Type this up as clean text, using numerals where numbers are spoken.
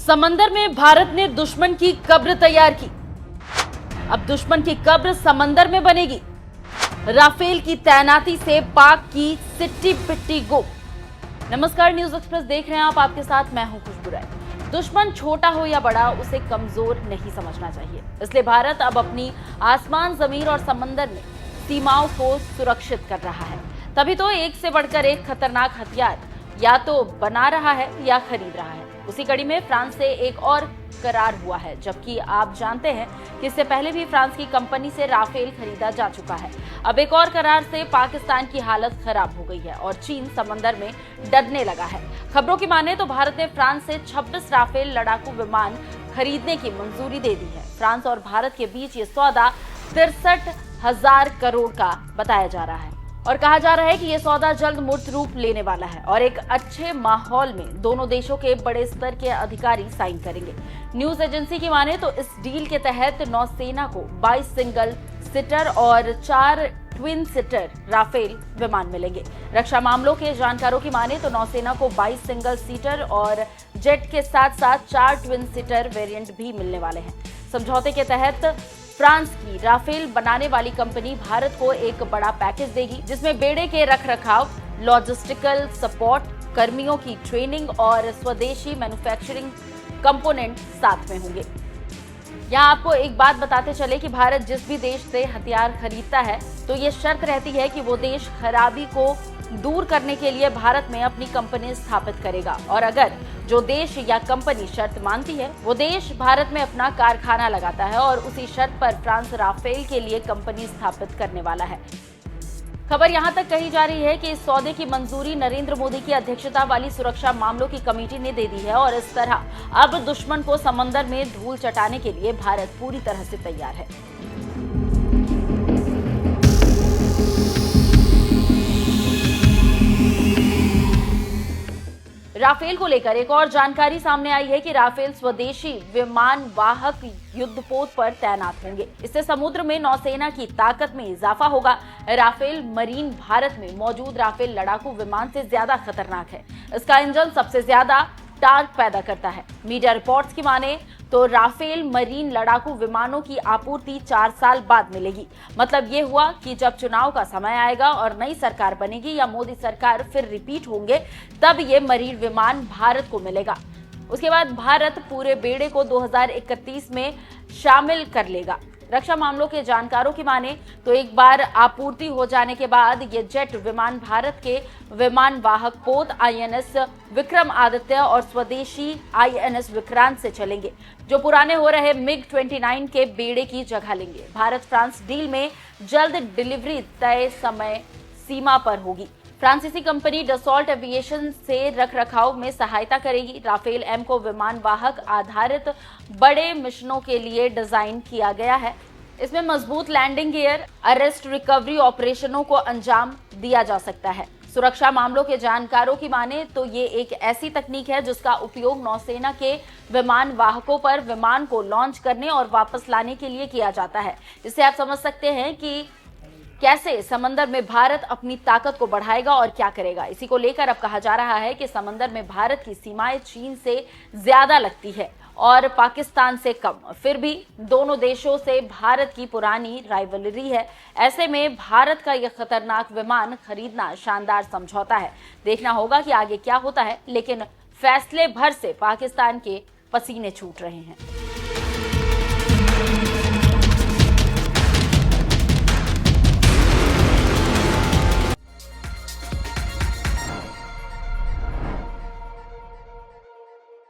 समंदर में भारत ने दुश्मन की कब्र तैयार की। अब दुश्मन की कब्र समंदर में बनेगी। राफेल की तैनाती से पाक की सिट्टी पिट्टी गो। नमस्कार, न्यूज एक्सप्रेस देख रहे हैं आप। आपके साथ मैं हूं खुशबू राय। दुश्मन छोटा हो या बड़ा, उसे कमजोर नहीं समझना चाहिए। इसलिए भारत अब अपनी आसमान, जमीन और समंदर में सीमाओं को सुरक्षित कर रहा है। तभी तो एक से बढ़कर एक खतरनाक हथियार या तो बना रहा है या खरीद रहा है। उसी कड़ी में फ्रांस से एक और करार हुआ है, जबकि आप जानते हैं कि इससे पहले भी फ्रांस की कंपनी से राफेल खरीदा जा चुका है। अब एक और करार से पाकिस्तान की हालत खराब हो गई है और चीन समंदर में डरने लगा है। खबरों की माने तो भारत ने फ्रांस से 26 राफेल लड़ाकू विमान खरीदने की मंजूरी दे दी है। फ्रांस और भारत के बीच ये सौदा 63,000 करोड़ का बताया जा रहा है और कहा जा रहा है कि यह सौदा जल्द मूर्त रूप लेने वाला है और एक अच्छे माहौल में दोनों देशों के बड़े स्तर के अधिकारी साइन करेंगे। न्यूज एजेंसी की माने तो इस डील के तहत नौसेना को 22 सिंगल सीटर और 4 ट्विन सीटर राफेल विमान मिलेंगे। रक्षा मामलों के जानकारों की माने तो नौसेना को 22 सिंगल सीटर और जेट के साथ साथ 4 ट्विन सीटर वेरिएंट भी मिलने वाले हैं। समझौते के तहत फ्रांस की राफेल बनाने वाली कंपनी भारत को एक बड़ा पैकेज देगी, जिसमें बेड़े के रखरखाव, लॉजिस्टिकल सपोर्ट, कर्मियों की ट्रेनिंग और स्वदेशी मैन्युफैक्चरिंग कंपोनेंट साथ में होंगे। यहाँ आपको एक बात बताते चले कि भारत जिस भी देश से हथियार खरीदता है तो ये शर्त रहती है कि वो देश खराबी को दूर करने के लिए भारत में अपनी कंपनी स्थापित करेगा और अगर जो देश या कंपनी शर्त मानती है वो देश भारत में अपना कारखाना लगाता है और उसी शर्त पर फ्रांस राफेल के लिए कंपनी स्थापित करने वाला है। खबर यहां तक कही जा रही है कि इस सौदे की मंजूरी नरेंद्र मोदी की अध्यक्षता वाली सुरक्षा मामलों की कमेटी ने दे दी है और इस तरह अब दुश्मन को समंदर में धूल चटाने के लिए भारत पूरी तरह से तैयार है। राफेल को लेकर एक और जानकारी सामने आई है कि राफेल स्वदेशी विमान वाहक युद्धपोत पर तैनात होंगे। इससे समुद्र में नौसेना की ताकत में इजाफा होगा। राफेल मरीन भारत में मौजूद राफेल लड़ाकू विमान से ज्यादा खतरनाक है। इसका इंजन सबसे ज्यादा टार्क पैदा करता है। मीडिया रिपोर्ट्स की माने तो राफेल मरीन लड़ाकू विमानों की आपूर्ति 4 साल बाद मिलेगी। मतलब ये हुआ कि जब चुनाव का समय आएगा और नई सरकार बनेगी या मोदी सरकार फिर रिपीट होंगे, तब ये मरीन विमान भारत को मिलेगा। उसके बाद भारत पूरे बेड़े को 2031 में शामिल कर लेगा। रक्षा मामलों के जानकारों की माने तो एक बार आपूर्ति हो जाने के बाद ये जेट विमान भारत के विमान वाहक पोत आईएनएस विक्रमादित्य और स्वदेशी आईएनएस विक्रांत से चलेंगे, जो पुराने हो रहे MiG-29 के बेड़े की जगह लेंगे। भारत फ्रांस डील में जल्द डिलीवरी तय समय सीमा पर होगी। फ्रांसीसी कंपनी डसॉल्ट एविएशन से रखरखाव में सहायता करेगी। राफेल एम को विमान वाहक आधारित बड़े मिशनों के लिए डिजाइन किया गया है। इसमें मजबूत लैंडिंग गियर, अरेस्ट रिकवरी ऑपरेशनों को अंजाम दिया जा सकता है। सुरक्षा मामलों के जानकारों की माने तो ये एक ऐसी तकनीक है जिसका उपयोग नौसेना के विमान वाहकों पर विमान को लॉन्च करने और वापस लाने के लिए किया जाता है। इससे आप समझ सकते हैं कि कैसे समंदर में भारत अपनी ताकत को बढ़ाएगा और क्या करेगा। इसी को लेकर अब कहा जा रहा है कि समंदर में भारत की सीमाएं चीन से ज्यादा लगती है और पाकिस्तान से कम। फिर भी दोनों देशों से भारत की पुरानी राइवलरी है। ऐसे में भारत का यह खतरनाक विमान खरीदना शानदार समझौता है। देखना होगा कि आगे क्या होता है, लेकिन फैसले भर से पाकिस्तान के पसीने छूट रहे हैं।